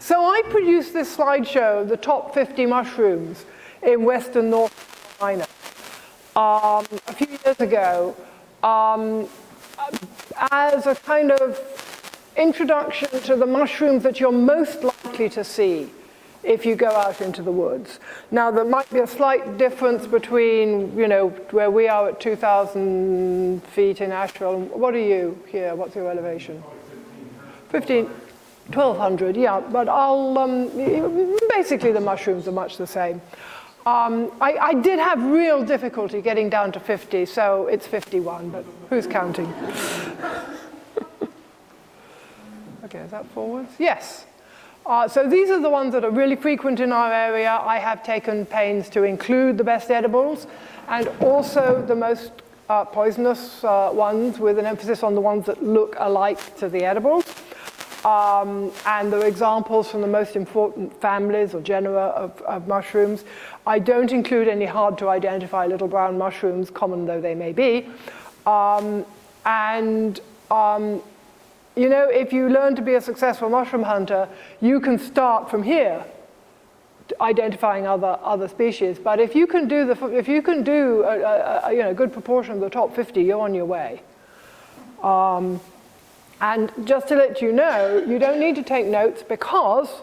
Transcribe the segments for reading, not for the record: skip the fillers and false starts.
So I produced this slideshow of the top 50 mushrooms in western North Carolina a few years ago as a kind of introduction to the mushrooms that you're most likely to see if you go out into the woods. Now, there might be a slight difference between, you know, where we are at 2,000 feet in Asheville. What are you here? What's your elevation? 1,200, yeah. But basically the mushrooms are much the same. I did have real difficulty getting down to 50, so it's 51, but who's counting? Okay, is that forwards? Yes. So these are the ones that are really frequent in our area. I have taken pains to include the best edibles and also the most poisonous ones, with an emphasis on the ones that look alike to the edibles. And there are examples from the most important families or genera of mushrooms. I don't include any hard to identify little brown mushrooms, common though they may be. You know, if you learn to be a successful mushroom hunter, you can start from here, identifying other species. But if you can do a good proportion of the top 50, you're on your way. And just to let you know, you don't need to take notes because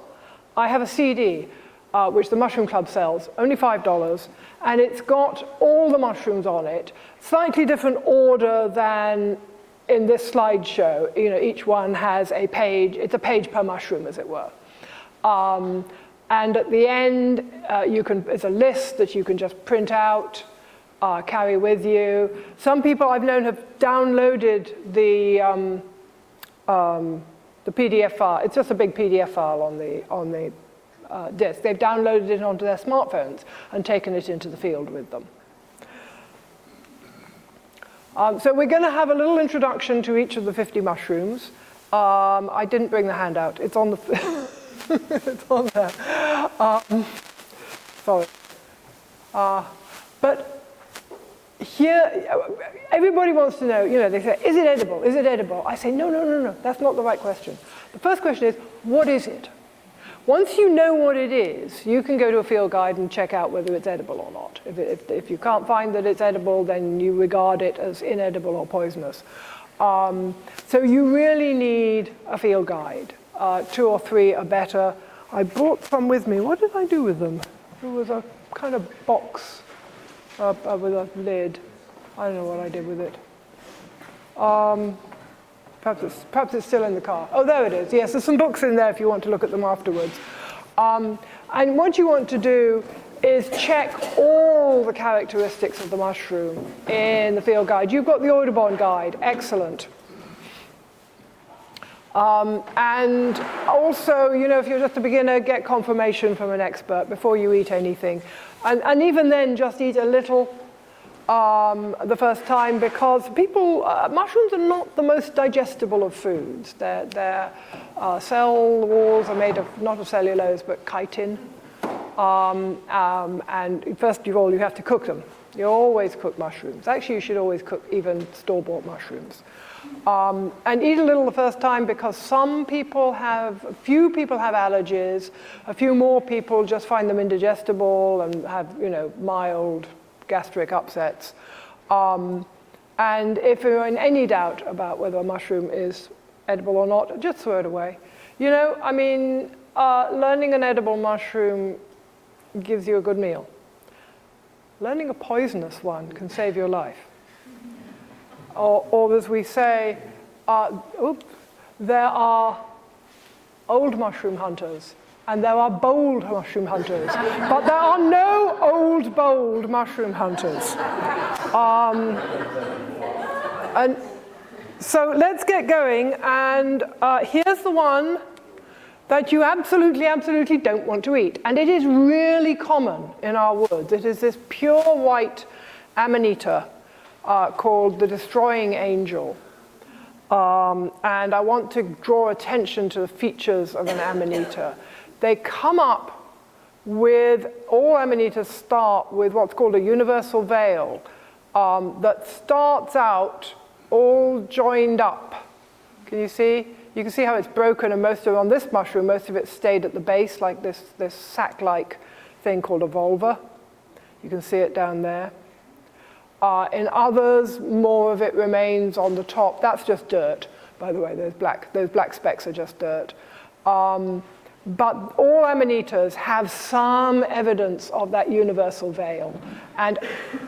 I have a CD, which the Mushroom Club sells, only $5, and it's got all the mushrooms on it, slightly different order than in this slideshow. You know, each one has a page. It's a page per mushroom, as it were. And at the end, it's a list that you can just print out, carry with you. Some people I've known have downloaded the PDF file. It's just a big PDF file on the disk. They've downloaded it onto their smartphones and taken it into the field with them. So we're going to have a little introduction to each of the 50 mushrooms. I didn't bring the handout. It's on the it's on there. Sorry. But here, everybody wants to know, you know, they say, is it edible? Is it edible? I say, no. That's not the right question. The first question is, what is it? Once you know what it is, you can go to a field guide and check out whether it's edible or not. If you can't find that it's edible, then you regard it as inedible or poisonous. So you really need a field guide. 2 or 3 are better. I brought some with me. What did I do with them? There was a kind of box with a lid. I don't know what I did with it. Perhaps it's still in the car. Oh, there it is. Yes, there's some books in there if you want to look at them afterwards. And what you want to do is check all the characteristics of the mushroom in the field guide. You've got the Audubon guide. Excellent. And also, you know, if you're just a beginner, get confirmation from an expert before you eat anything. And even then, just eat a little the first time, because mushrooms are not the most digestible of foods. Their cell walls are made of, not of cellulose, but chitin. And first of all, you have to cook them. You always cook mushrooms. Actually, you should always cook even store-bought mushrooms. And eat a little the first time, because a few people have allergies, a few more people just find them indigestible and have, you know, mild gastric upsets. And if you're in any doubt about whether a mushroom is edible or not, just throw it away. You know, I mean, learning an edible mushroom gives you a good meal. Learning a poisonous one can save your life. Or as we say, there are old mushroom hunters and there are bold mushroom hunters, but there are no old, bold mushroom hunters. And so let's get going, and here's the one that you absolutely don't want to eat. And it is really common in our woods. It is this pure white amanita called the destroying angel. And I want to draw attention to the features of an amanita. They come up with, all amanitas start with what's called a universal veil that starts out all joined up. Can you see? You can see how it's broken, and most of on this mushroom, most of it stayed at the base, like this sac-like thing called a vulva. You can see it down there. In others, more of it remains on the top. That's just dirt, by the way. Those black specks are just dirt. But all amanitas have some evidence of that universal veil. And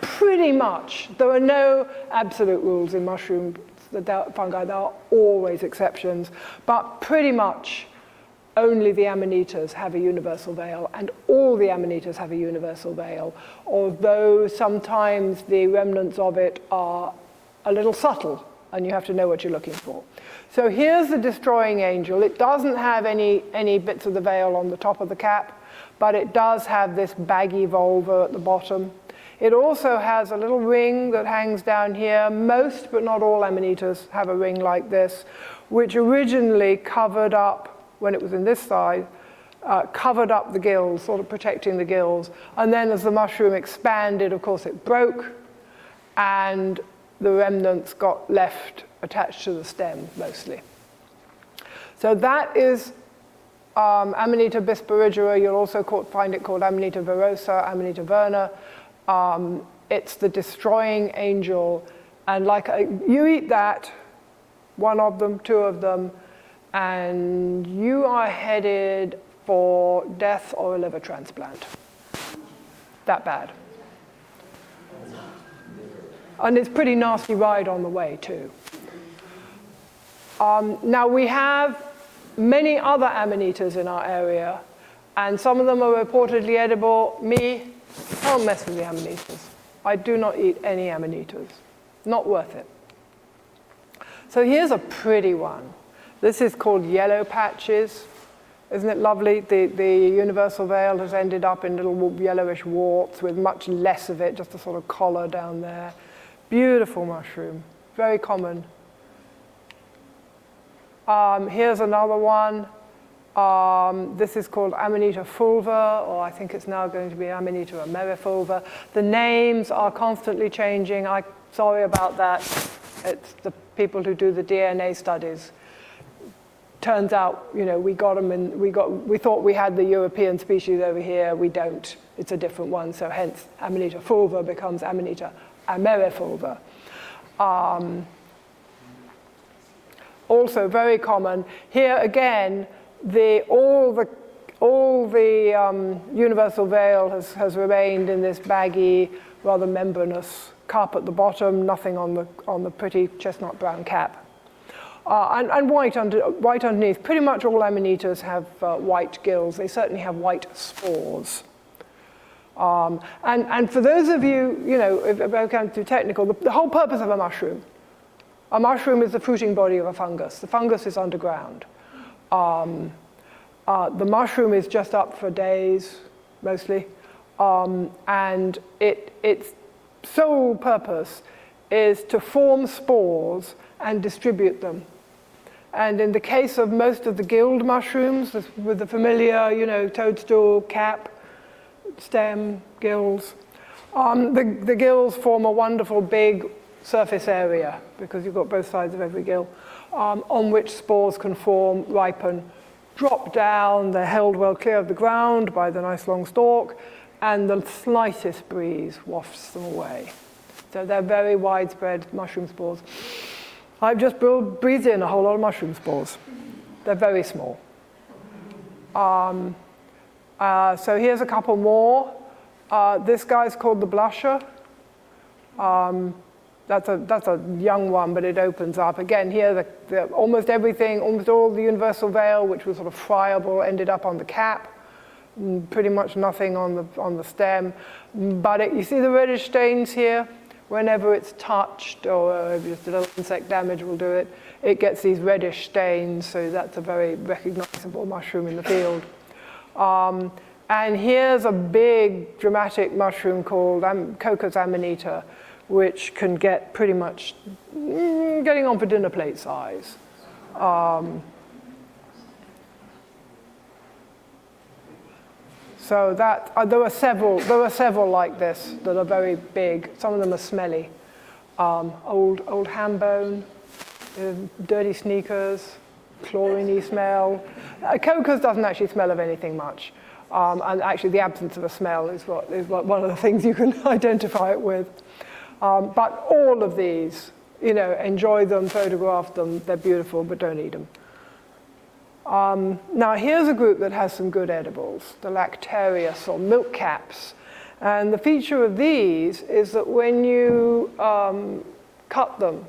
pretty much, there are no absolute rules in mushrooms, the fungi. There are always exceptions. But pretty much, only the amanitas have a universal veil, and all the amanitas have a universal veil, although sometimes the remnants of it are a little subtle, and you have to know what you're looking for. So here's the destroying angel. It doesn't have any bits of the veil on the top of the cap, but it does have this baggy vulva at the bottom. It also has a little ring that hangs down here. Most, but not all amanitas have a ring like this, which originally covered up, when it was in this side, covered up the gills, sort of protecting the gills. And then as the mushroom expanded, of course, it broke, and the remnants got left attached to the stem, mostly. So that is Amanita bisparigera. You'll also find it called Amanita virosa, Amanita verna. It's the destroying angel. And you eat that, one of them, two of them, and you are headed for death or a liver transplant. That bad. And it's a pretty nasty ride on the way, too. Now, we have many other amanitas in our area, and some of them are reportedly edible. Me, don't mess with the amanitas. I do not eat any amanitas. Not worth it. So here's a pretty one. This is called yellow patches. Isn't it lovely? The universal veil has ended up in little yellowish warts with much less of it, just a sort of collar down there. Beautiful mushroom, very common. Here's another one. This is called Amanita fulva, or I think it's now going to be Amanita amerifulva. The names are constantly changing. I'm sorry about that. It's the people who do the DNA studies. Turns out, we got them, and we thought we had the European species over here. We don't. It's a different one. So hence, Amanita fulva becomes Amanita amerifulva. Also very common. Here again, all the universal veil has remained in this baggy, rather membranous cup at the bottom. Nothing on the pretty chestnut brown cap. And white underneath. Pretty much all amanitas have white gills. They certainly have white spores. And for those of you, if I'm going too technical, the whole purpose of a mushroom is the fruiting body of a fungus. The fungus is underground. The mushroom is just up for days, mostly. And its sole purpose is to form spores and distribute them. And in the case of most of the gilled mushrooms, with the familiar, toadstool, cap, stem, gills, the gills form a wonderful big surface area, because you've got both sides of every gill, on which spores can form, ripen, drop down. They're held well clear of the ground by the nice long stalk, and the slightest breeze wafts them away. So they're very widespread mushroom spores. I've just breathed in a whole lot of mushroom spores. They're very small. So here's a couple more. This guy's called the blusher. That's a young one, but it opens up. Again, here, almost everything, almost all the universal veil, which was sort of friable, ended up on the cap. Pretty much nothing on the stem. But you see the reddish stains here? Whenever it's touched, or just a little insect damage will do it, it gets these reddish stains, so that's a very recognizable mushroom in the field. And here's a big, dramatic mushroom called Coccus amanita, which can get pretty much getting on for dinner plate size. So that there were several like this that are very big. Some of them are smelly. Old ham bone, dirty sneakers, chlorine-y smell. Coccus doesn't actually smell of anything much. And actually the absence of a smell is one of the things you can identify it with. But all of these, enjoy them, photograph them, they're beautiful, but don't eat them. Now here's a group that has some good edibles, the Lactarius or milk caps. And the feature of these is that when you cut them,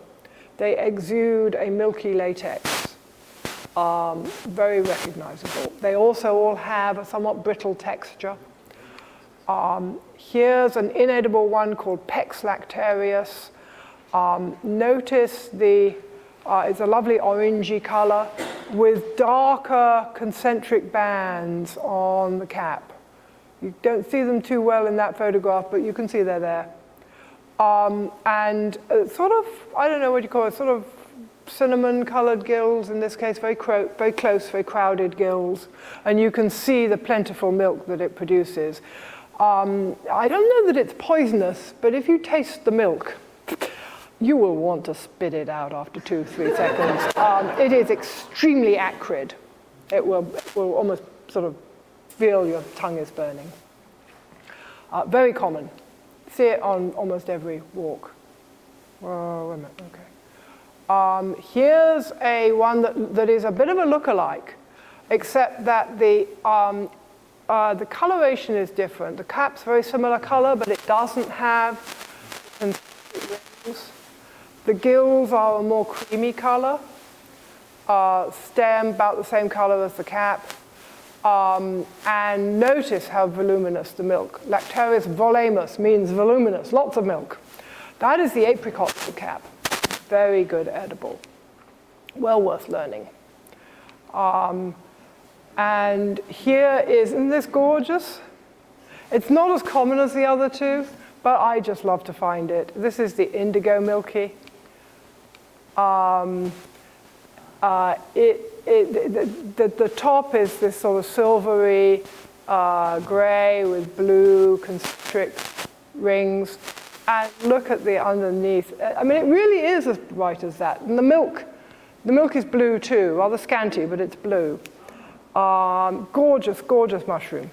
they exude a milky latex, very recognizable. They also all have a somewhat brittle texture. Here's an inedible one called Pex lactarius. Notice it's a lovely orangey color with darker concentric bands on the cap. You don't see them too well in that photograph, but you can see they're there. And sort of, I don't know what you call it, sort of cinnamon-colored gills, in this case, very close, very crowded gills. And you can see the plentiful milk that it produces. I don't know that it's poisonous, but if you taste the milk, you will want to spit it out after 2-3 seconds. It is extremely acrid. It will almost sort of feel your tongue is burning. Very common. See it on almost every walk. Oh, wait a minute, okay. Here's a one that is a bit of a look-alike, except that the coloration is different. The cap's very similar color, but it doesn't have rings. The gills are a more creamy color. Stem about the same color as the cap. And notice how voluminous the milk. Lactarius volumus means voluminous, lots of milk. That is the apricot cap. Very good edible. Well worth learning. And here isn't this gorgeous? It's not as common as the other two, but I just love to find it. This is the indigo milky. The top is this sort of silvery gray with blue concentric rings. And look at the underneath. I mean, it really is as bright as that. And the milk is blue too, rather scanty, but it's blue. Gorgeous, gorgeous mushroom.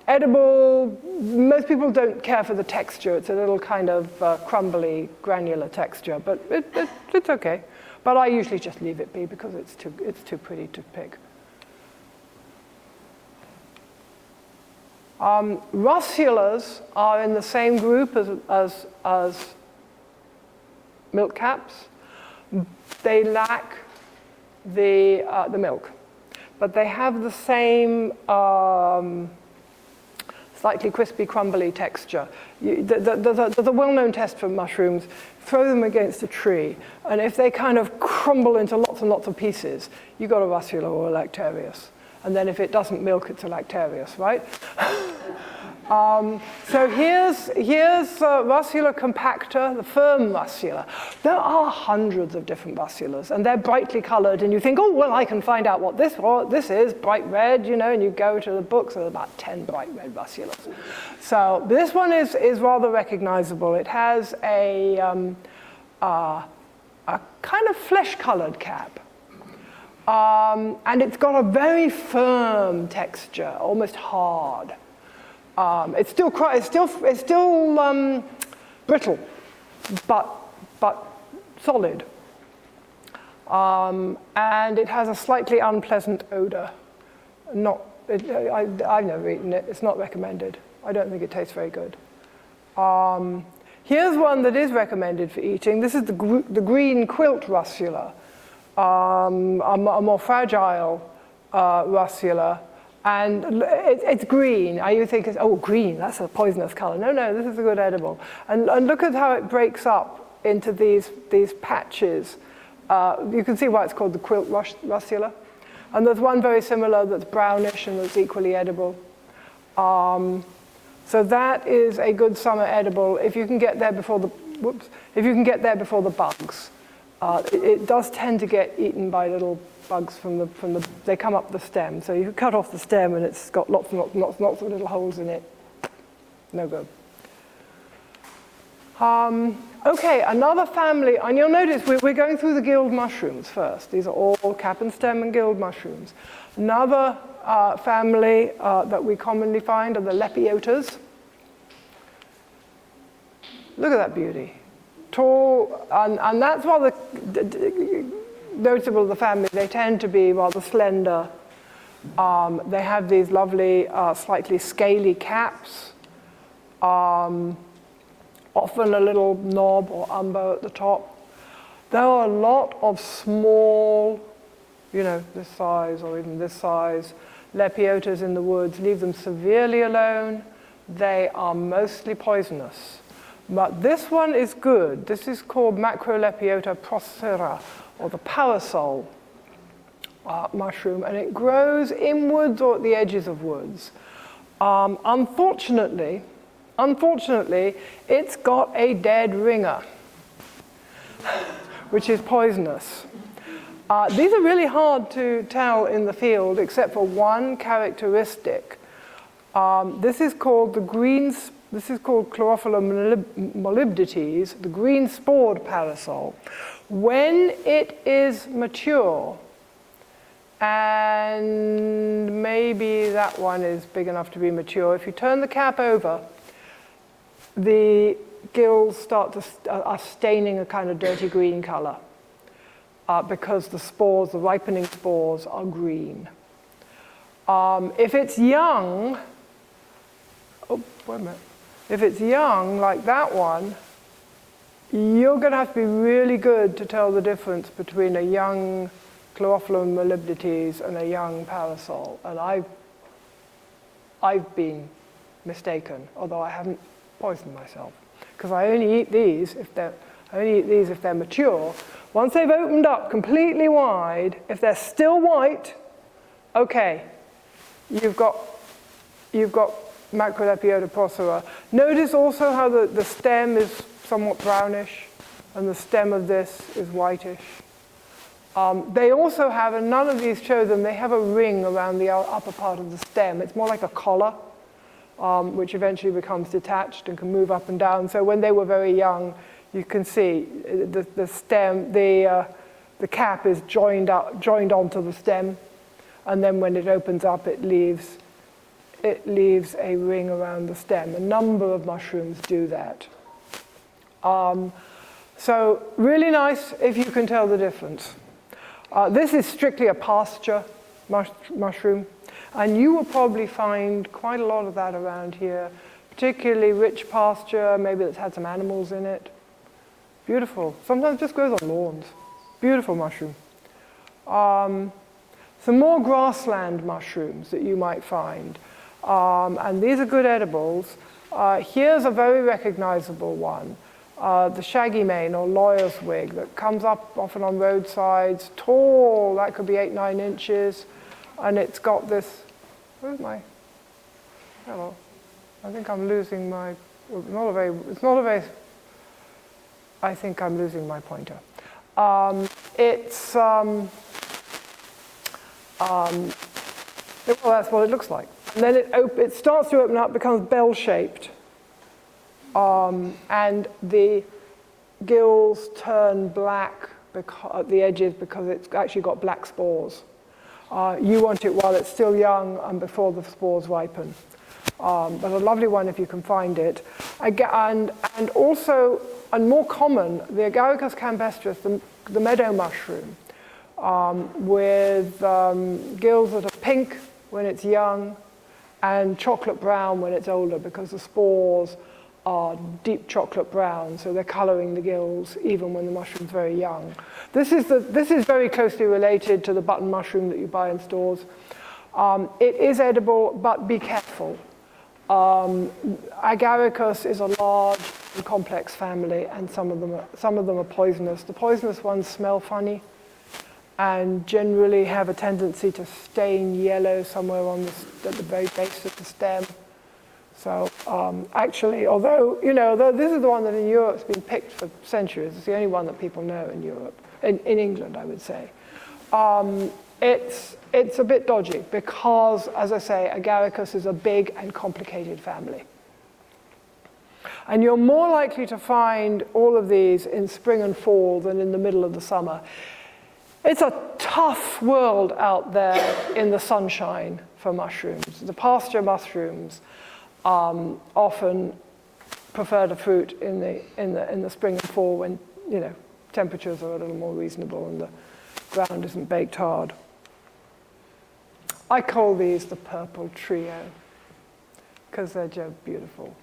Edible, most people don't care for the texture. It's a little kind of crumbly, granular texture, but it's okay. But I usually just leave it be because it's too pretty to pick. Russulas are in the same group as milk caps. They lack the milk, but they have the same slightly crispy, crumbly texture. The well-known test for mushrooms, throw them against a tree, and if they kind of crumble into lots and lots of pieces, you've got a russula or a lactarius. And then if it doesn't milk, it's a lactarius, right? So here's Russula compacta, the firm russula. There are hundreds of different russulas, and they're brightly colored, and you think, oh, well, I can find out what this is, bright red, and you go to the books, there are about 10 bright red russulas. So this one is rather recognizable. It has a kind of flesh-colored cap. And it's got a very firm texture, almost hard. It's still brittle, but solid. And it has a slightly unpleasant odor. I've never eaten it. It's not recommended. I don't think it tastes very good. Here's one that is recommended for eating. This is the green quilt russula. A more fragile russula, and it's green. You think, oh, green, that's a poisonous color. No, this is a good edible. And look at how it breaks up into these patches. You can see why it's called the quilt russula. And there's one very similar that's brownish and that's equally edible. So that is a good summer edible if you can get there before the bugs. It does tend to get eaten by little bugs they come up the stem. So you cut off the stem and it's got lots of little holes in it. No good. Okay, another family, and you'll notice we're going through the gilled mushrooms first. These are all cap and stem and gilled mushrooms. Another family that we commonly find are the lepiotas. Look at that beauty. Tall, and that's rather notable of the family. They tend to be rather slender. They have these lovely, slightly scaly caps. Often a little knob or umbo at the top. There are a lot of small, this size or even this size, lepiotas in the woods. Leave them severely alone. They are mostly poisonous. But this one is good. This is called Macrolepiota procera, or the parasol mushroom, and it grows in woods or at the edges of woods. Unfortunately, it's got a dead ringer, which is poisonous. These are really hard to tell in the field, except for one characteristic. This is called Chlorophylla molybdetes, the green spored parasol. When it is mature, and maybe that one is big enough to be mature, if you turn the cap over, the gills are staining a kind of dirty green color because the spores, the ripening spores, are green. If it's young, if it's young, like that one, you're going to have to be really good to tell the difference between a young Chlorophylla molybdetes and a young parasol. And I've been mistaken, although I haven't poisoned myself, because I only eat these if they're mature. Once they've opened up completely wide, if they're still white, okay, you've got Macrolepiota procera. Notice also how the stem is somewhat brownish, and the stem of this is whitish. They also have, and none of these show them, they have a ring around the upper part of the stem. It's more like a collar, which eventually becomes detached and can move up and down. So when they were very young, you can see the stem, the cap is joined onto the stem, and then when it opens up, it leaves a ring around the stem. A number of mushrooms do that. So really nice if you can tell the difference. This is strictly a pasture mushroom, and you will probably find quite a lot of that around here, particularly rich pasture, maybe that's had some animals in it. Beautiful. Sometimes it just grows on lawns. Beautiful mushroom. Some more grassland mushrooms that you might find, and these are good edibles. Here's a very recognizable one. The shaggy mane or lawyer's wig that comes up often on roadsides, tall, that could be 8-9 inches, and it's got this, where's my, hello, I think I'm losing my, it's not a very, I think I'm losing my pointer. Well, that's what it looks like. And then it starts to open up, becomes bell-shaped. And the gills turn black at the edges because it's actually got black spores. You want it while it's still young and before the spores ripen. But a lovely one if you can find it. And also, and more common, the Agaricus campestris, the meadow mushroom, with gills that are pink when it's young and chocolate brown when it's older, because the spores are deep chocolate brown, so they're coloring the gills even when the mushroom's very young. This is very closely related to the button mushroom that you buy in stores. It is edible, but be careful. Agaricus is a large and complex family, and some of them are poisonous. The poisonous ones smell funny and generally have a tendency to stain yellow somewhere at the very base of the stem. So actually, although this is the one that in Europe's been picked for centuries, it's the only one that people know in Europe, in England, I would say. It's a bit dodgy because, as I say, Agaricus is a big and complicated family. And you're more likely to find all of these in spring and fall than in the middle of the summer. It's a tough world out there in the sunshine for mushrooms. The pasture mushrooms often prefer to fruit in the spring and fall when, you know, temperatures are a little more reasonable and the ground isn't baked hard. I call these the purple trio because they're just beautiful.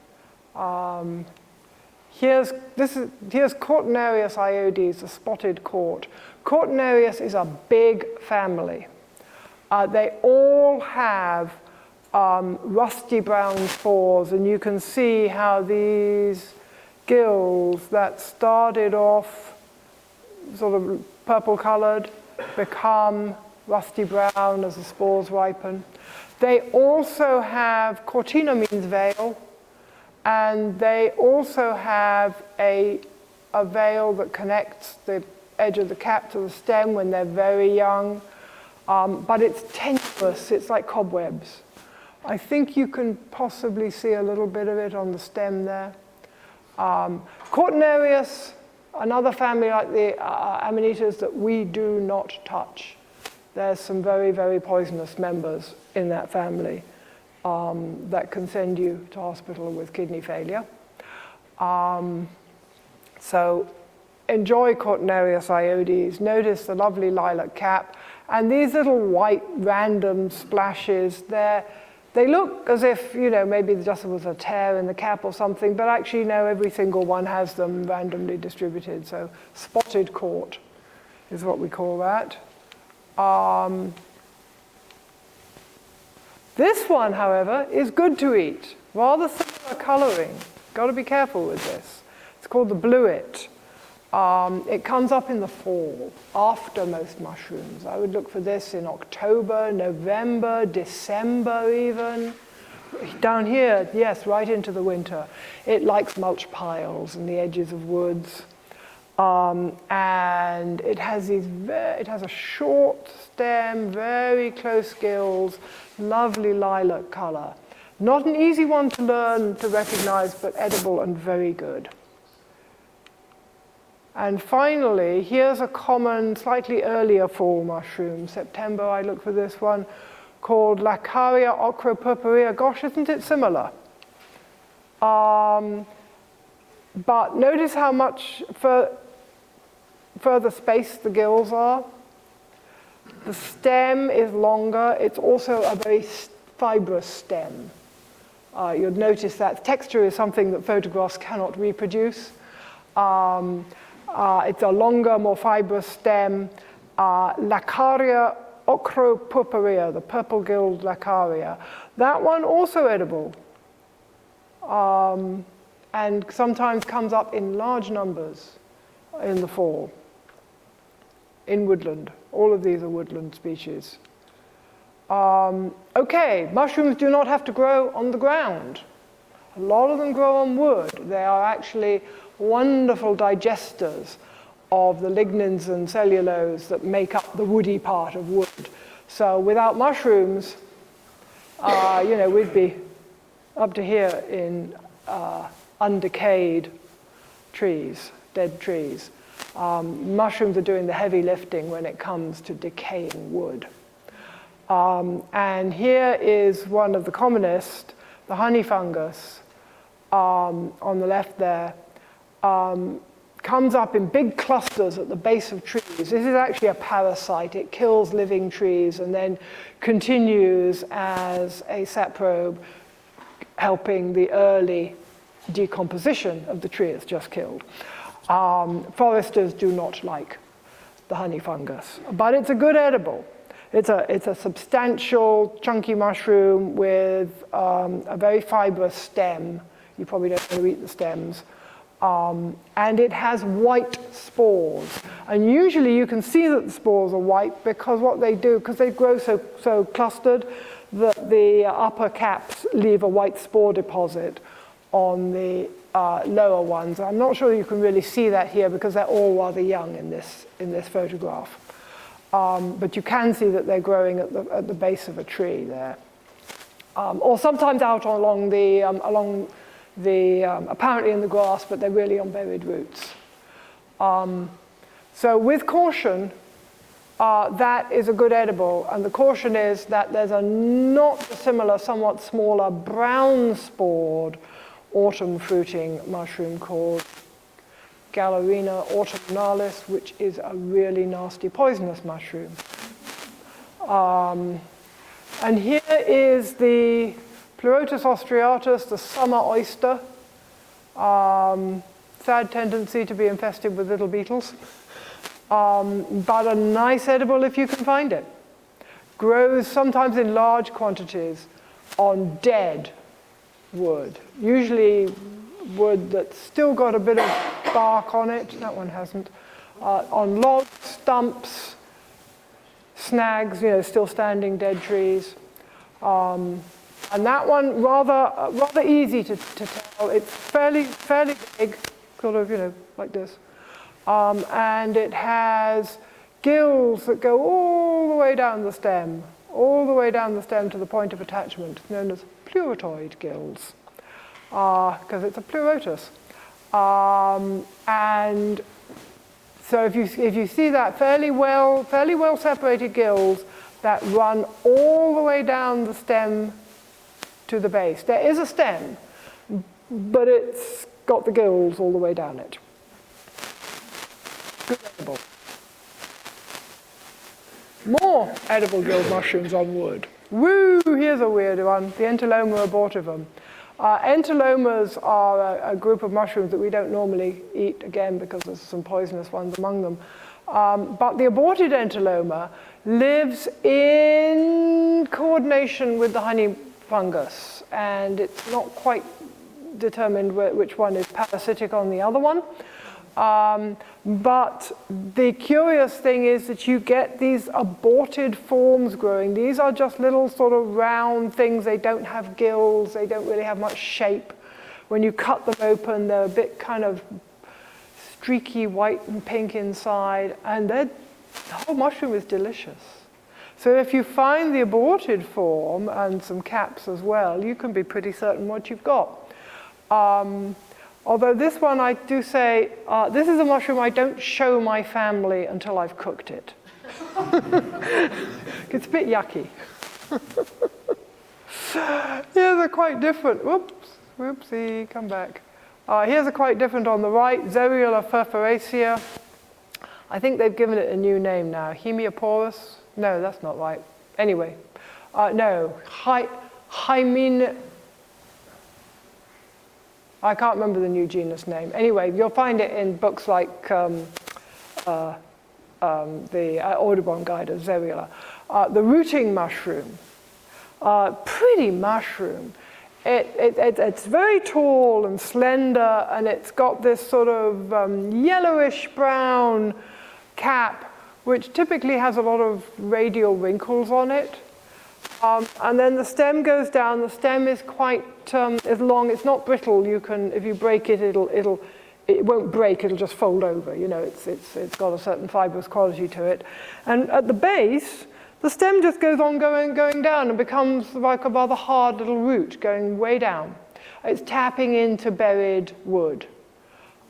Here's Cortinarius iodes, the spotted court. Cortinarius is a big family. They all have rusty brown spores, and you can see how these gills that started off sort of purple colored become rusty brown as the spores ripen. They also have, cortina means veil, and they also have a veil that connects the edge of the cap to the stem when they're very young, but it's tenuous, it's like cobwebs. I think you can possibly see a little bit of it on the stem there. Cortinarius, another family like the Amanitas that we do not touch. There's some very, very poisonous members in that family that can send you to hospital with kidney failure. So enjoy Cortinarius iodes. Notice the lovely lilac cap. And these little white random splashes, they look as if, you know, maybe just was a tear in the cap or something, but actually, no, every single one has them randomly distributed. So spotted court is what we call that. This one, however, is good to eat. Rather similar coloring. Got to be careful with this. It's called the bluet. It comes up in the fall, after most mushrooms. I would look for this in October, November, December even. Down here, yes, right into the winter. It likes mulch piles and the edges of woods. And it has a short stem, very close gills, lovely lilac color. Not an easy one to learn to recognize, but edible and very good. And finally, here's a common, slightly earlier fall mushroom. September, I look for this one, called Lacaria ocropurpurea. Gosh, isn't it similar? But notice how much further spaced the gills are. The stem is longer. It's also a very fibrous stem. You'll notice that texture is something that photographs cannot reproduce. It's a longer, more fibrous stem. Lacaria ocropurpurea, the purple-gilled Lacaria. That one also edible. And sometimes comes up in large numbers in the fall, in woodland. All of these are woodland species. Okay, mushrooms do not have to grow on the ground. A lot of them grow on wood. They are actually wonderful digesters of the lignins and cellulose that make up the woody part of wood. So without mushrooms, you know, we'd be up to here in undecayed trees, dead trees. Mushrooms are doing the heavy lifting when it comes to decaying wood. And here is one of the commonest, the honey fungus, on the left there. Comes up in big clusters at the base of trees. This is actually a parasite. It kills living trees and then continues as a saprobe, helping the early decomposition of the tree it's just killed. Foresters do not like the honey fungus, but it's a good edible. It's a substantial, chunky mushroom with a very fibrous stem. You probably don't want to eat the stems. And it has white spores. And usually you can see that the spores are white because what they do, because they grow so clustered, that the upper caps leave a white spore deposit on the lower ones. I'm not sure you can really see that here because they're all rather young in this photograph. But you can see that they're growing at the base of a tree there. Or sometimes out along apparently in the grass, but they're really on buried roots. So with caution, that is a good edible, and the caution is that there's a not dissimilar, somewhat smaller, brown-spored autumn fruiting mushroom called Gallerina autumnalis, which is a really nasty poisonous mushroom. And here is the Pleurotus austriatus, the summer oyster. Sad tendency to be infested with little beetles. But a nice edible if you can find it. Grows sometimes in large quantities on dead wood. Usually wood that's still got a bit of bark on it. That one hasn't. On logs, stumps, snags, still standing dead trees. And that one, rather easy to tell. It's fairly big, sort of, like this. And it has gills that go all the way down the stem to the point of attachment, known as pleurotoid gills, because it's a pleurotus. And so if you see that fairly well separated gills that run all the way down the stem to the base. There is a stem, but it's got the gills all the way down it. Good edible. More edible gilled mushrooms on wood. Woo! Here's a weird one, the Entoloma abortivum. Entolomas are a group of mushrooms that we don't normally eat, again, because there's some poisonous ones among them. But the aborted Entoloma lives in coordination with the honey fungus, and it's not quite determined which one is parasitic on the other one. But the curious thing is that you get these aborted forms growing. These are just little sort of round things. They don't have gills. They don't really have much shape. When you cut them open, they're a bit kind of streaky white and pink inside, and the whole mushroom is delicious. So if you find the aborted form and some caps as well, you can be pretty certain what you've got. Although this one, I do say, this is a mushroom I don't show my family until I've cooked it. It's a bit yucky. Here's a quite different, whoopsie, come back. Here's a quite different on the right, Zerula furfuracea. I think they've given it a new name now, Hemioporus. No, that's not right. Anyway, no, Hymen. I can't remember the new genus name. Anyway, you'll find it in books like the Audubon Guide of Zerula. The rooting mushroom, pretty mushroom. It's very tall and slender, and it's got this sort of yellowish brown cap, which typically has a lot of radial wrinkles on it. And then the stem goes down. The stem is quite is long. It's not brittle. You can, if you break it, it won't break. It'll just fold over. It's got a certain fibrous quality to it. And at the base, the stem just goes on going down and becomes like a rather hard little root going way down. It's tapping into buried wood.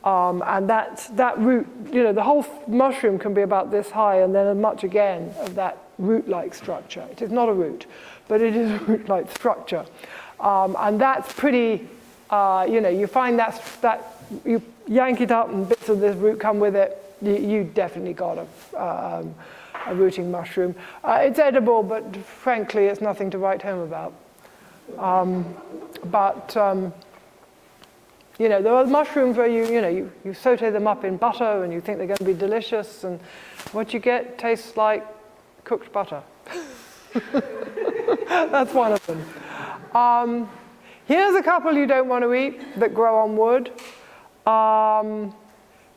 And that root, the whole mushroom can be about this high, and then much again of that root-like structure. It is not a root, but it is a root-like structure. And that's pretty, you find that you yank it up and bits of this root come with it, you definitely got a rooting mushroom. It's edible, but frankly, it's nothing to write home about. There are mushrooms where you saute them up in butter and you think they're going to be delicious, and what you get tastes like cooked butter. That's one of them. Here's a couple you don't want to eat that grow on wood.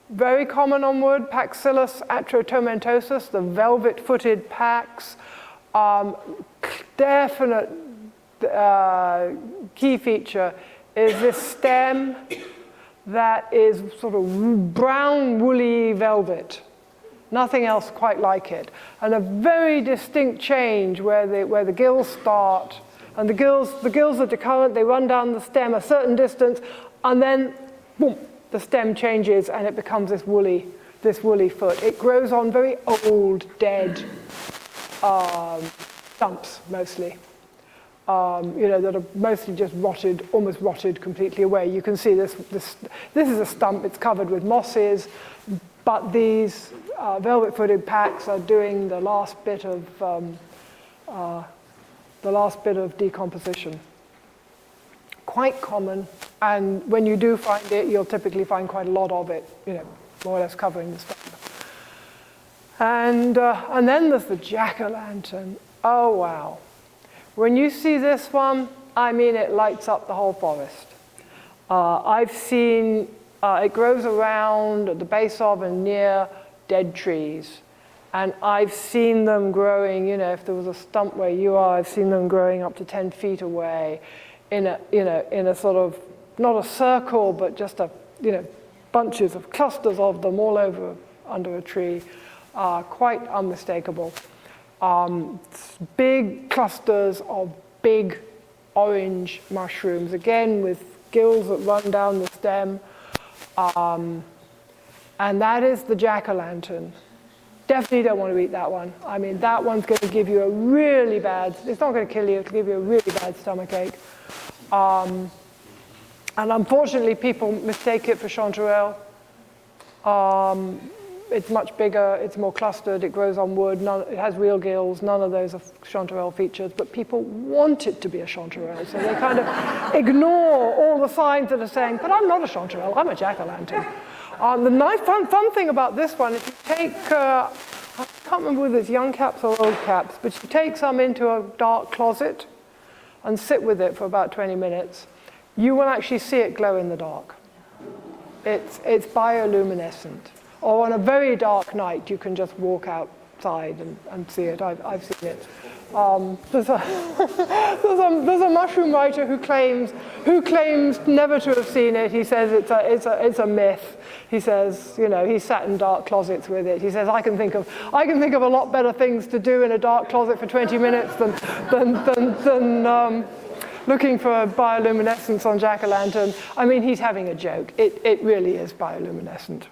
Very common on wood, Paxillus atrotomentosus, the velvet-footed pax. Definite key feature is this stem that is sort of brown, woolly velvet. Nothing else quite like it. And a very distinct change where the gills start And the gills are decurrent, they run down the stem a certain distance, and then, boom, the stem changes and it becomes this woolly foot. It grows on very old, dead stumps, mostly. That are mostly just rotted, almost rotted completely away. You can see this is a stump, it's covered with mosses, but these velvet-footed packs are doing the last bit of decomposition. Quite common, and when you do find it, you'll typically find quite a lot of it, more or less covering the stump. And then there's the jack-o'-lantern. Oh, wow. When you see this one, I mean, it lights up the whole forest. I've seen, it grows around at the base of and near dead trees. And I've seen them growing, if there was a stump where you are, I've seen them growing up to 10 feet away in a sort of, not a circle, but just bunches of clusters of them all over under a tree. Quite unmistakable. Big clusters of big orange mushrooms, again with gills that run down the stem. And that is the jack-o'-lantern. Definitely don't want to eat that one. I mean, that one's going to give you a really bad, it's not going to kill you, it'll give you a really bad stomachache. And unfortunately, people mistake it for chanterelle. It's much bigger, it's more clustered, it grows on wood, it has real gills, none of those are chanterelle features, but people want it to be a chanterelle, so they kind of ignore all the signs that are saying, but I'm not a chanterelle, I'm a jack-o'-lantern. The nice, fun thing about this one, if you take, I can't remember whether it's young caps or old caps, but you take some into a dark closet and sit with it for about 20 minutes, you will actually see it glow in the dark. It's bioluminescent. Or on a very dark night, you can just walk outside and see it. I've seen it. There's a mushroom writer who claims never to have seen it. He says it's a myth. He says, he sat in dark closets with it. He says, I can think of a lot better things to do in a dark closet for 20 minutes than looking for bioluminescence on jack-o'-lantern. I mean, he's having a joke. It really is bioluminescent.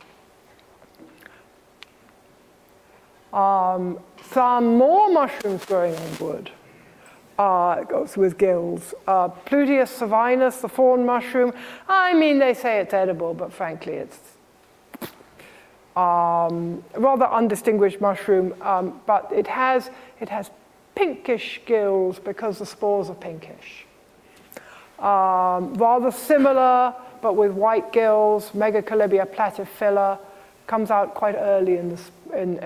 Some more mushrooms growing on wood. It goes with gills. Pluteus savanus, the thorn mushroom. I mean, they say it's edible, but frankly, it's a rather undistinguished mushroom. But it has pinkish gills because the spores are pinkish. Rather similar, but with white gills. Megacolibia platyphylla comes out quite early in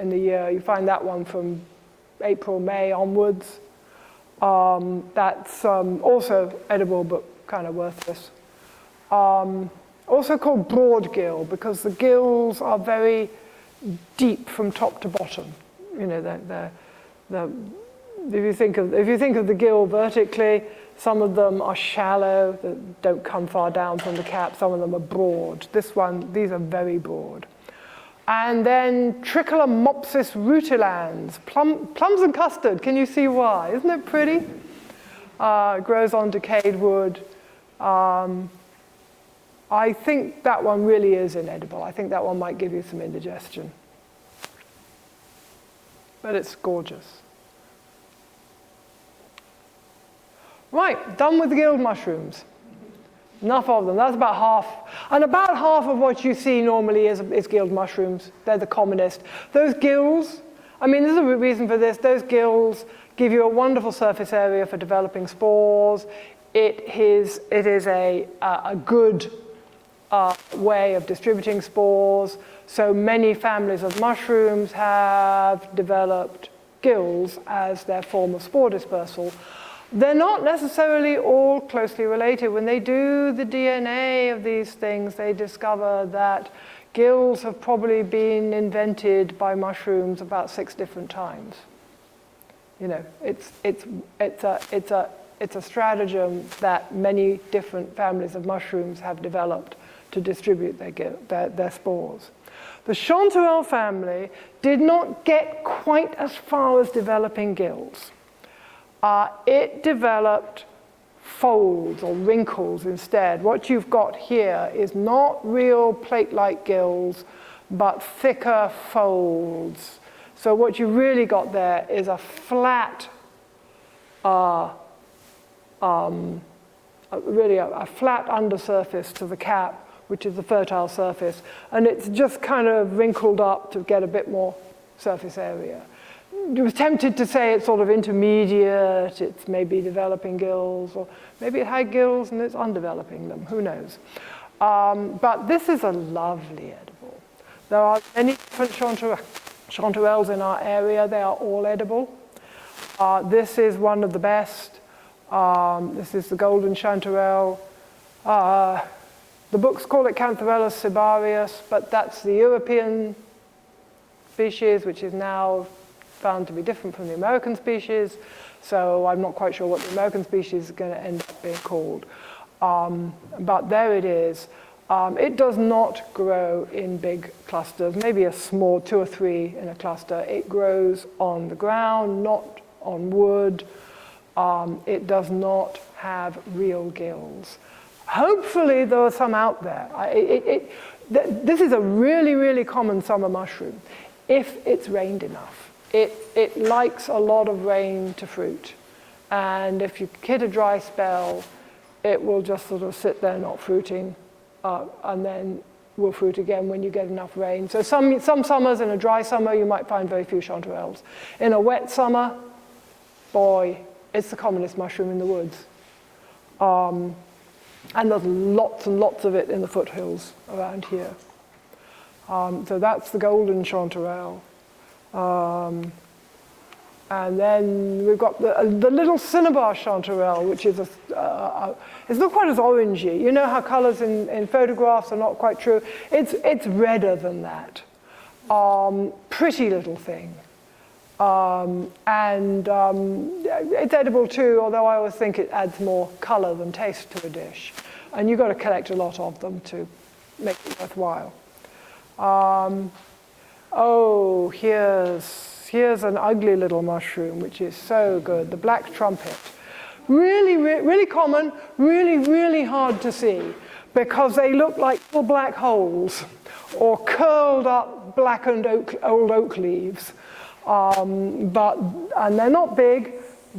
the year. You find that one from April, May onwards. That's also edible, but kind of worthless. Also called broadgill, because the gills are very deep from top to bottom. If you think of the gill vertically, some of them are shallow, that don't come far down from the cap. Some of them are broad. These are very broad. And then Tricholamopsis rutilans, plums and custard. Can you see why? Isn't it pretty? It grows on decayed wood. I think that one really is inedible. I think that one might give you some indigestion. But it's gorgeous. Right, done with the gilled mushrooms. Enough of them. That's about half. And about half of what you see normally is gilled mushrooms. They're the commonest. Those gills, I mean, there's a reason for this. Those gills give you a wonderful surface area for developing spores. It is a good way of distributing spores. So many families of mushrooms have developed gills as their form of spore dispersal. They're not necessarily all closely related. When they do the DNA of these things, they discover that gills have probably been invented by mushrooms about 6 different times. It's a stratagem that many different families of mushrooms have developed to distribute their spores. The chanterelle family did not get quite as far as developing gills. It developed folds or wrinkles instead. What you've got here is not real plate-like gills, but thicker folds. So what you really got there is a flat, really a flat undersurface to the cap, which is the fertile surface, and it's just kind of wrinkled up to get a bit more surface area. I was tempted to say it's sort of intermediate, it's maybe developing gills, or maybe it had gills and it's undeveloping them, who knows. But this is a lovely edible. There are many different chanterelles in our area, they are all edible. This is one of the best. This is the golden chanterelle. The books call it Cantharellus cibarius, but that's the European species, which is now found to be different from the American species. So I'm not quite sure what the American species is going to end up being called. But there it is. It does not grow in big clusters, maybe a small 2 or 3 in a cluster. It grows on the ground, not on wood. It does not have real gills. Hopefully there are some out there. This is a really, really common summer mushroom if it's rained enough. It likes a lot of rain to fruit. And if you hit a dry spell, it will just sort of sit there not fruiting, and then will fruit again when you get enough rain. So some summers, in a dry summer, you might find very few chanterelles. In a wet summer, boy, it's the commonest mushroom in the woods. And there's lots and lots of it in the foothills around here. So that's the golden chanterelle. And then we've got the little cinnabar chanterelle, which is it's not quite as orangey. You know how colors in photographs are not quite true? It's redder than that. Pretty little thing. It's edible too, although I always think it adds more color than taste to a dish. And you've got to collect a lot of them to make it worthwhile. Oh, here's an ugly little mushroom, which is so good, the black trumpet. Really, really common, really, really hard to see, because they look like little black holes, or curled up blackened old oak leaves. And they're not big,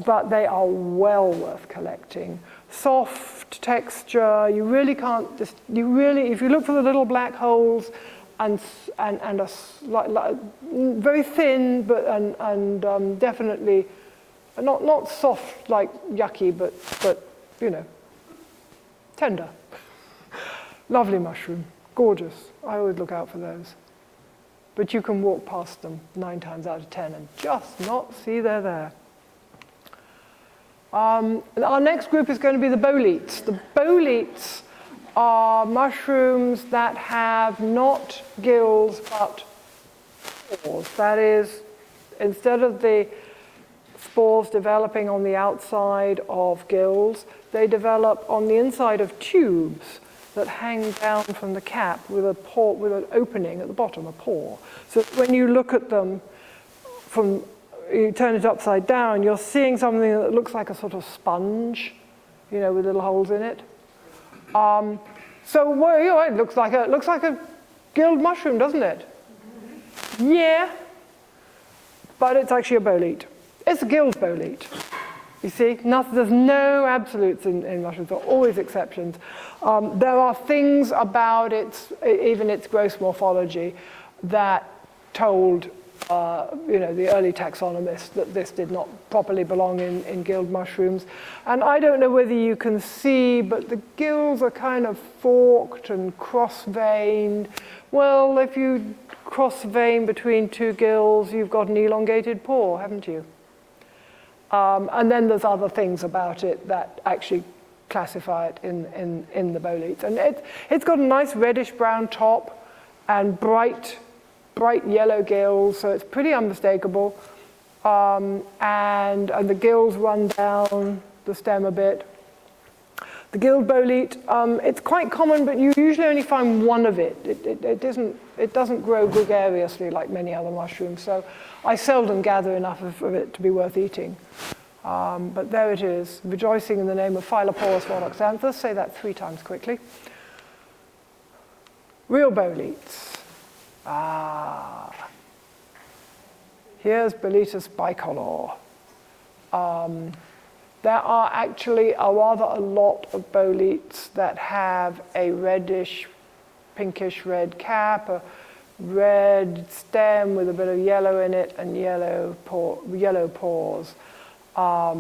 but they are well worth collecting. Soft texture, you really can't, if you look for the little black holes, and very thin, but definitely not soft like yucky, but you know, tender. Lovely mushroom, gorgeous. I always look out for those. But you can walk past them 9 times out of 10 and just not see they're there. Our next group is going to be the boletes. The boletes are mushrooms that have not gills but spores. That is, instead of the spores developing on the outside of gills, they develop on the inside of tubes that hang down from the cap with a pore, with an opening at the bottom, a pore. So when you look at them you turn it upside down, you're seeing something that looks like a sort of sponge, you know, with little holes in it. So well, you know, it looks like a gilled mushroom, doesn't it? Yeah, but it's actually a bolete. It's a gilled bolete. You see, there's no absolutes in mushrooms. There are always exceptions. There are things about even its gross morphology that told the early taxonomists that this did not properly belong in gilled mushrooms. And I don't know whether you can see, but the gills are kind of forked and cross-veined. Well, if you cross-vein between 2 gills, you've got an elongated pore, haven't you? And then there's other things about it that actually classify it in the boletes. And it's got a nice reddish-brown top and bright yellow gills, so it's pretty unmistakable. And the gills run down the stem a bit. The gilled bolete, it's quite common, but you usually only find one of it. It doesn't grow gregariously like many other mushrooms, so I seldom gather enough of it to be worth eating. But there it is, rejoicing in the name of Phyloporus volvoxanthus. Say that 3 times quickly. Real boletes. Here's Boletus bicolor. There are actually a lot of boletes that have a reddish, pinkish red cap, a red stem with a bit of yellow in it, and yellow pores. I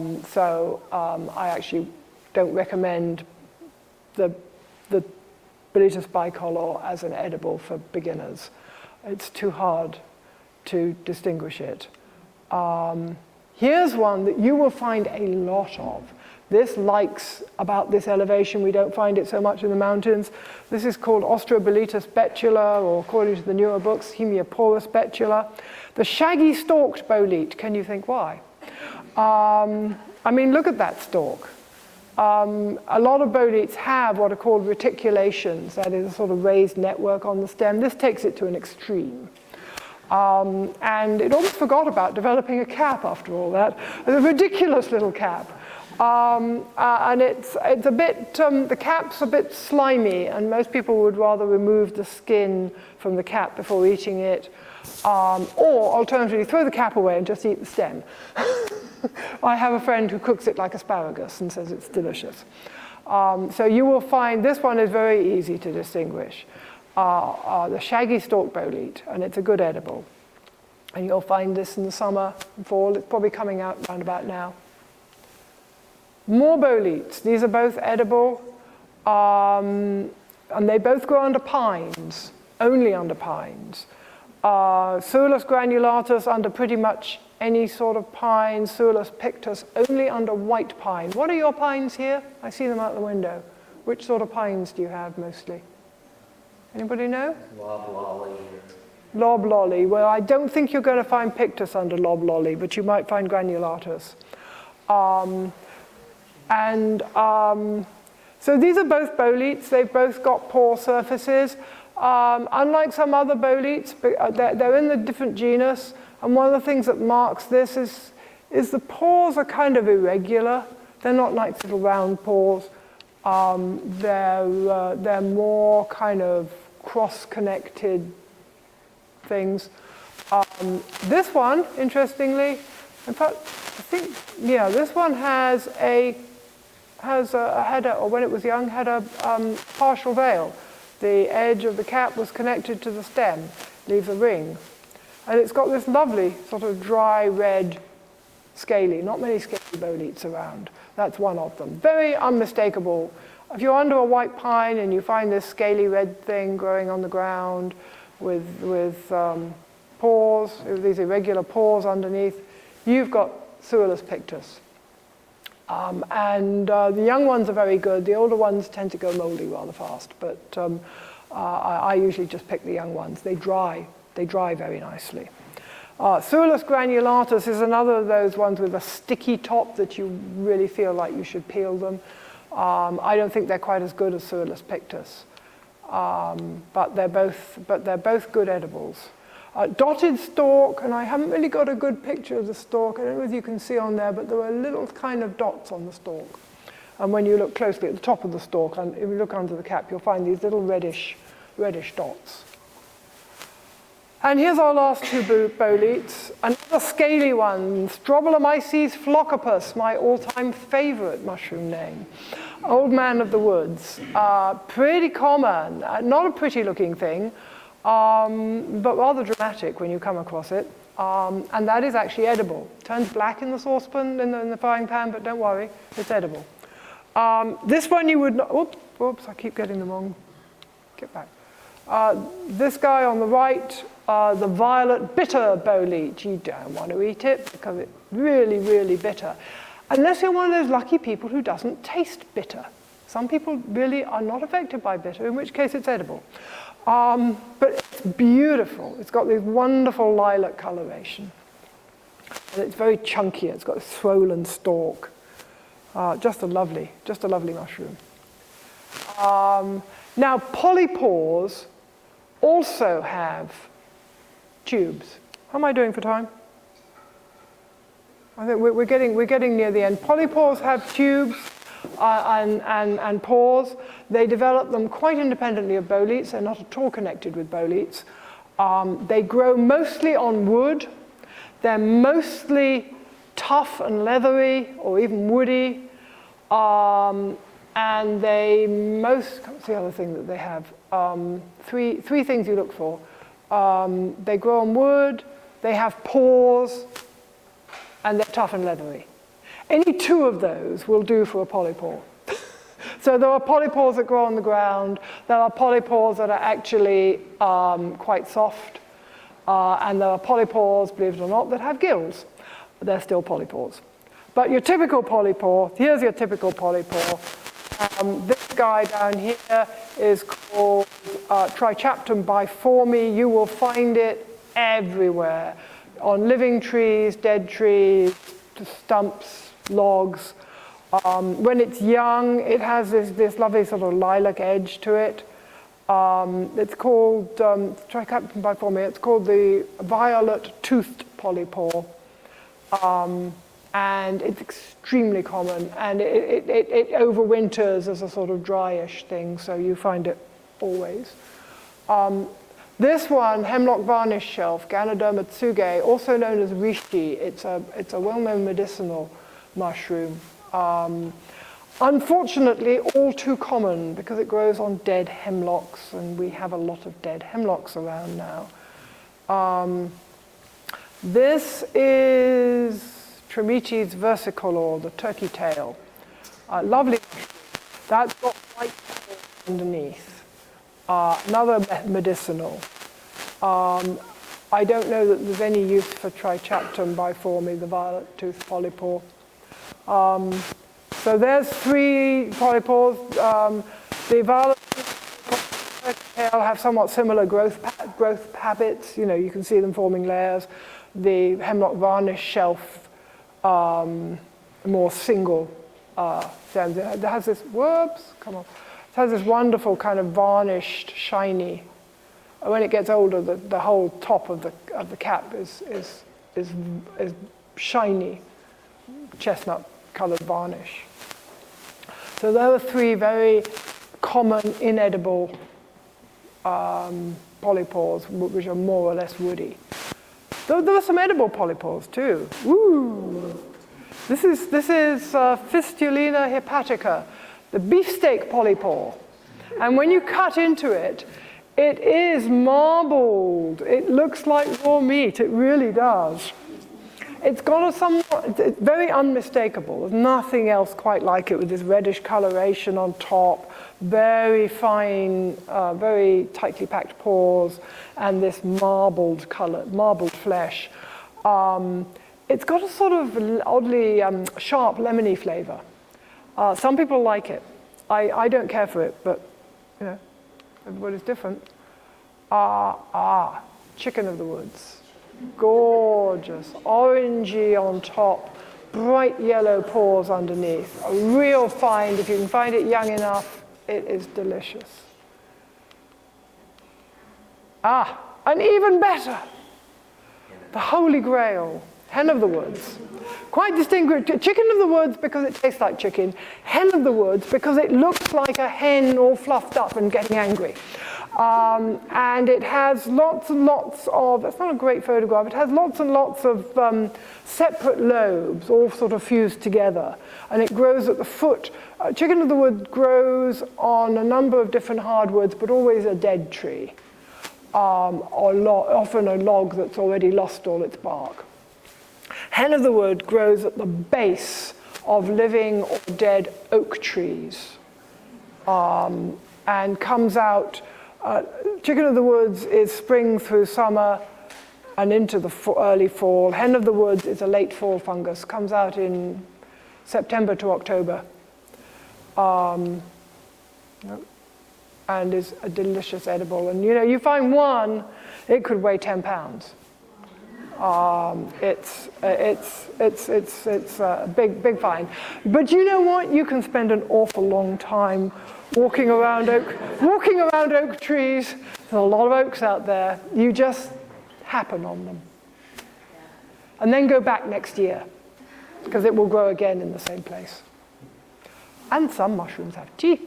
actually don't recommend the Boletus bicolor as an edible for beginners. It's too hard to distinguish it. Here's one that you will find a lot of. This likes about this elevation. We don't find it so much in the mountains. This is called Ostroboletus betula, or according to the newer books, Hemioporus betula. The shaggy stalked bolete. Can you think why? I mean, look at that stalk. A lot of boletes have what are called reticulations, that is a sort of raised network on the stem. This takes it to an extreme. And it almost forgot about developing a cap after all that. It's a ridiculous little cap. And it's a bit, the cap's a bit slimy, and most people would rather remove the skin from the cap before eating it, or alternatively throw the cap away and just eat the stem. I have a friend who cooks it like asparagus and says it's delicious. So you will find this one is very easy to distinguish. The shaggy stalk bolete, and it's a good edible. And you'll find this in the summer and fall. It's probably coming out round about now. More boletes. These are both edible, and they both grow under pines, only under pines. Suillus granulatus under pretty much any sort of pine, Suillus pictus only under white pine. What are your pines here? I see them out the window. Which sort of pines do you have mostly? Anybody know? Loblolly. Loblolly. Well, I don't think you're going to find pictus under loblolly, but you might find granulatus. So these are both boletes. They've both got pore surfaces. Unlike some other boletes, they're in the different genus. And one of the things that marks this is the pores are kind of irregular. They're not like little round pores. They're more kind of cross-connected things. This one, interestingly, in fact, I think, yeah, this one has a header, or when it was young, had a partial veil. The edge of the cap was connected to the stem, leaves a ring. And it's got this lovely sort of dry red scaly, not many scaly boletes around. That's one of them. Very unmistakable. If you're under a white pine and you find this scaly red thing growing on the ground with pores, these irregular pores underneath, you've got Suillus pictus. The young ones are very good. The older ones tend to go moldy rather fast, but I usually just pick the young ones. They dry very nicely. Suillus granulatus is another of those ones with a sticky top that you really feel like you should peel them. I don't think they're quite as good as Suillus pictus, but they're both good edibles. Dotted stalk, and I haven't really got a good picture of the stalk. I don't know if you can see on there, but there are little kind of dots on the stalk. And when you look closely at the top of the stalk, and if you look under the cap, you'll find these little reddish dots. And here's our last two boletes. Another scaly one, Strobilomyces floccopus, my all-time favorite mushroom name. Old man of the woods. Pretty common, not a pretty looking thing, but rather dramatic when you come across it. And that is actually edible. Turns black in the saucepan, in the frying pan, but don't worry, it's edible. This one you would not, oops, I keep getting the wrong, get back. This guy on the right, the violet bitter bolete, you don't want to eat it because it's really, really bitter. Unless you're one of those lucky people who doesn't taste bitter. Some people really are not affected by bitter, in which case it's edible. But it's beautiful. It's got this wonderful lilac coloration. And it's very chunky. It's got a swollen stalk. Just a lovely mushroom. Now, polypores also have tubes. How am I doing for time? I think we're getting near the end. Polypores have tubes and pores. They develop them quite independently of boletes. They're not at all connected with boletes. They grow mostly on wood. They're mostly tough and leathery, or even woody. And what's the other thing that they have? Three things you look for. They grow on wood, they have pores, and they're tough and leathery. Any two of those will do for a polypore. So there are polypores that grow on the ground. There are polypores that are actually quite soft. And there are polypores, believe it or not, that have gills. They're still polypores. But your typical polypore, here's your typical polypore. This guy down here is called Trichaptum biforme. You will find it everywhere, on living trees, dead trees, stumps, logs. When it's young, it has this lovely sort of lilac edge to it. It's called Trichaptum biforme. It's called the violet-toothed polypore. And it's extremely common, and it overwinters as a sort of dryish thing, so you find it always. This one, hemlock varnish shelf, Ganoderma tsuge, also known as reishi. It's a well-known medicinal mushroom. Unfortunately, all too common because it grows on dead hemlocks, and we have a lot of dead hemlocks around now. This is Trametes versicolor, the turkey tail. Lovely. That's got white petals underneath. Another medicinal. I don't know that there's any use for Trichaptum biforme, the violet-toothed polypore. So there's three polypores. The violet-toothed turkey tail have somewhat similar growth habits. You know, you can see them forming layers. The hemlock varnish shelf, more single stems. It has this, it has this wonderful kind of varnished, shiny. When it gets older, the whole top of the cap is shiny, chestnut-colored varnish. So there are three very common inedible polypores, which are more or less woody. There are some edible polypores too. Woo! This is Fistulina hepatica, the beefsteak polypore. And when you cut into it, it is marbled. It looks like raw meat. It really does. It's got it's very unmistakable. There's nothing else quite like it, with this reddish coloration on top, very fine, very tightly packed pores, and this marbled color, marbled flesh. It's got a sort of oddly sharp, lemony flavor. Some people like it. I don't care for it, but you know, everybody's different. Chicken of the woods. Gorgeous, orangey on top, bright yellow pores underneath. A real find. If you can find it young enough, it is delicious. And even better, the holy grail, hen of the woods. Quite distinguished. Chicken of the woods because it tastes like chicken. Hen of the woods because it looks like a hen all fluffed up and getting angry. And it has lots and lots of, that's not a great photograph, it has lots and lots of separate lobes, all sort of fused together. And it grows at the foot. Chicken of the woods grows on a number of different hardwoods, but always a dead tree, or often a log that's already lost all its bark. Hen of the wood grows at the base of living or dead oak trees, and comes out. Chicken of the woods is spring through summer and into the early fall. Hen of the woods is a late fall fungus, comes out in September to October, and is a delicious edible. And you know, you find one, it could weigh 10 pounds. It's a big find. But you know what? You can spend an awful long time walking around oak trees. There's a lot of oaks out there. You just happen on them. And then go back next year. because it will grow again in the same place. And some mushrooms have teeth.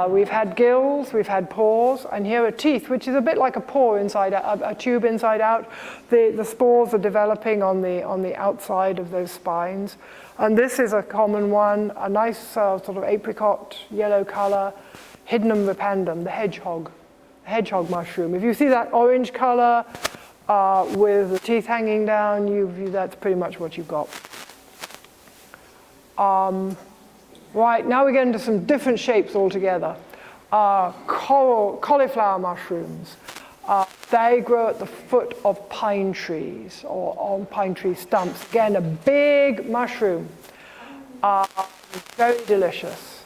We've had gills, we've had pores, and here are teeth, which is a bit like a pore inside out, a tube inside out. The spores are developing on the outside of those spines. And this is a common one, a nice sort of apricot yellow color, Hydnum repandum, the hedgehog mushroom. If you see that orange color with the teeth hanging down, that's pretty much what you've got. Right, now we get into some different shapes altogether. Cauliflower mushrooms. They grow at the foot of pine trees or on pine tree stumps. Again, a big mushroom, very delicious.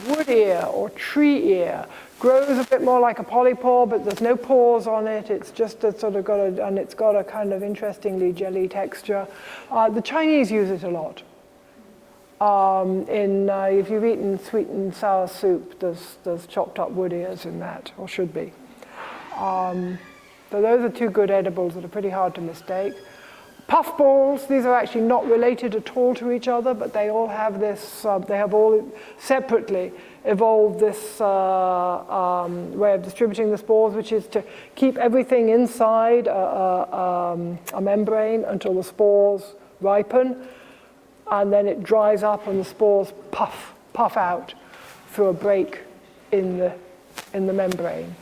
Wood ear or tree ear grows a bit more like a polypore, but there's no pores on it. It's just it's got a kind of interestingly jelly texture. The Chinese use it a lot. If you've eaten sweet and sour soup, there's chopped up wood ears in that, or should be. So those are two good edibles that are pretty hard to mistake. Puffballs, these are actually not related at all to each other, but they all have this, they have all separately evolved this way of distributing the spores, which is to keep everything inside a membrane until the spores ripen. And then it dries up and the spores puff out through a break in the membrane.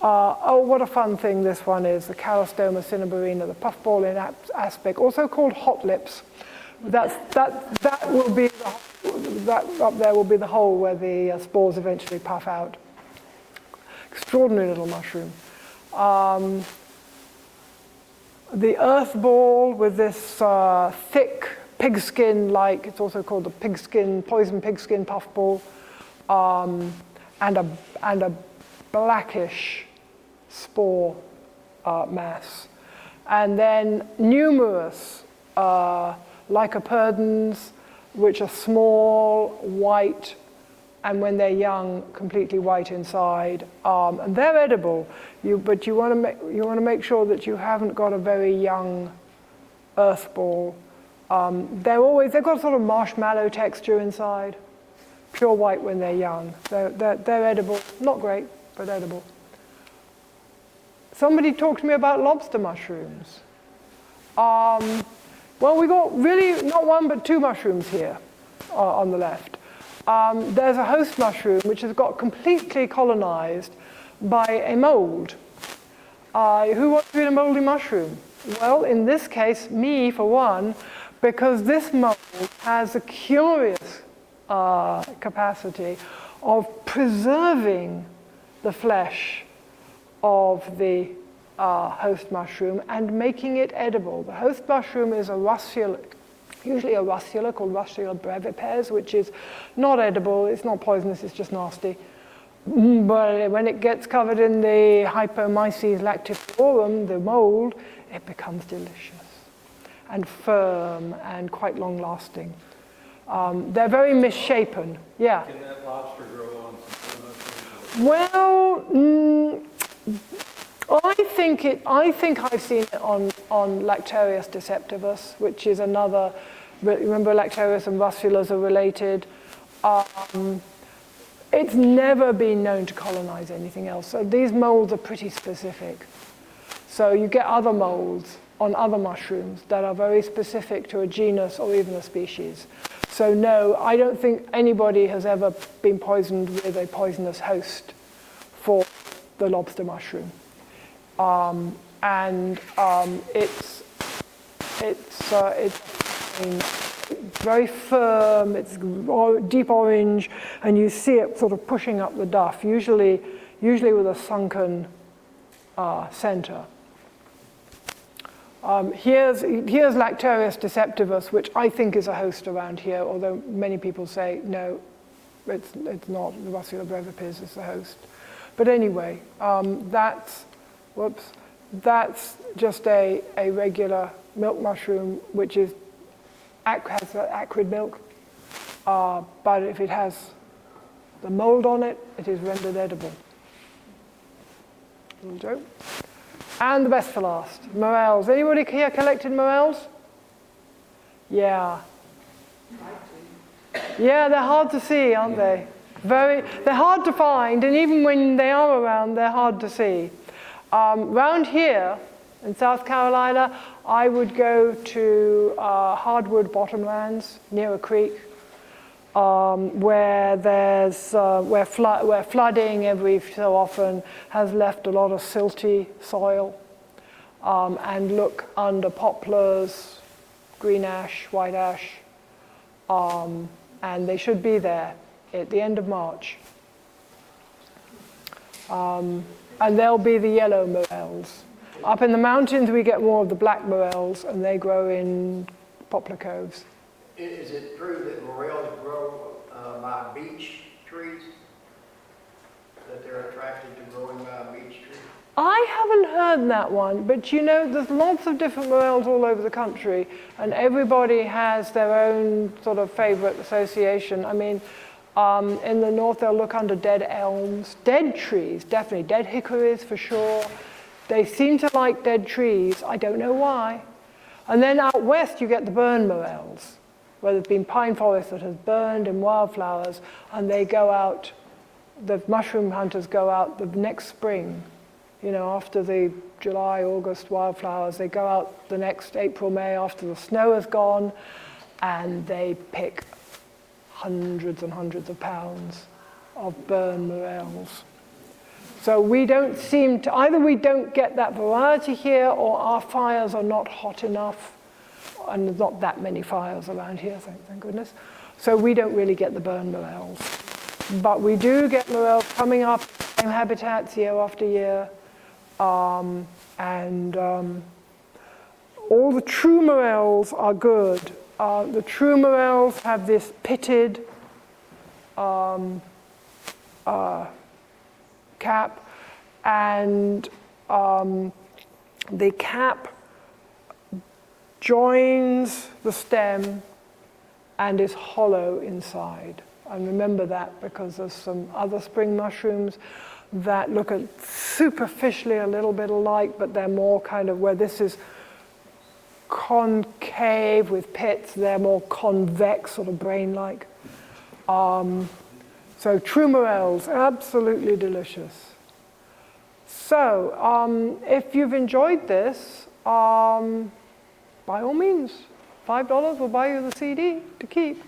Oh, what a fun thing this one is, the Calostoma cinnabarina, the puffball in aspic, also called hot lips. That will be that up there will be the hole where the spores eventually puff out. Extraordinary little mushroom. The earth ball with this thick pigskin-like, it's also called the poison pigskin puffball, and a blackish spore mass. And then numerous lycoperdons, which are small, white, and when they're young, completely white inside. And they're edible, but you want to make sure that you haven't got a very young earth ball. They've got sort of marshmallow texture inside, pure white when they're young. They're edible, not great, but edible. Somebody talked to me about lobster mushrooms. Well, we got really not one but two mushrooms here on the left. There's a host mushroom which has got completely colonized by a mold. Who wants to eat a moldy mushroom? Well, in this case, me for one, because this mold has a curious capacity of preserving the flesh of the host mushroom and making it edible. The host mushroom is usually a russula called Russula brevipes, which is not edible, it's not poisonous, it's just nasty. But when it gets covered in the Hypomyces lactiforum, the mold, it becomes delicious and firm and quite long-lasting. They're very misshapen. Yeah. Can that lobster grow on some well, I think I've seen it on Lactarius deceptivus, which is another. Remember, Lactarius and russulas are related. It's never been known to colonize anything else. So these molds are pretty specific. So you get other molds on other mushrooms that are very specific to a genus or even a species. So no, I don't think anybody has ever been poisoned with a poisonous host for the lobster mushroom. It's very firm, it's deep orange, and you see it sort of pushing up the duff, usually with a sunken center. Here's Lactarius deceptivus, which I think is a host around here, although many people say, no, it's not. The Russula brevipes is the host. But anyway, that's just a regular milk mushroom, which has acrid milk, but if it has the mold on it, it is rendered edible. Little joke. And the best for last, morels. Anybody here collected morels? Yeah. Yeah, they're hard to see, aren't they? They're hard to find, and even when they are around, they're hard to see. Round here in South Carolina, I would go to hardwood bottomlands near a creek, where flooding every so often has left a lot of silty soil, and look under poplars, green ash, white ash, and they should be there at the end of March. And they'll be the yellow morels. Up in the mountains, we get more of the black morels, and they grow in poplar coves. Is it true that morels grow by beech trees? That they're attracted to growing by a beech tree? I haven't heard that one, but you know, there's lots of different morels all over the country, and everybody has their own sort of favorite association. I mean, in the north, they'll look under dead elms, dead trees, definitely, dead hickories for sure. They seem to like dead trees. I don't know why. And then out west, you get the burn morels, where there's been pine forest that has burned in wildflowers, and they go out, the mushroom hunters go out the next spring. You know, after the July, August wildflowers, they go out the next April, May, after the snow is gone, and they pick hundreds and hundreds of pounds of burn morels. So we don't seem to, either we don't get that variety here, or our fires are not hot enough, and there's not that many fires around here, thank goodness. So we don't really get the burn morels. But we do get morels coming up in habitats year after year. All the true morels are good. The true morels have this pitted cap, and the cap joins the stem and is hollow inside. And remember that because there's some other spring mushrooms that look superficially a little bit alike, but they're more kind of where this is concave with pits, they're more convex, sort of brain-like. So true morels, absolutely delicious. So if you've enjoyed this, by all means, $5 will buy you the CD to keep.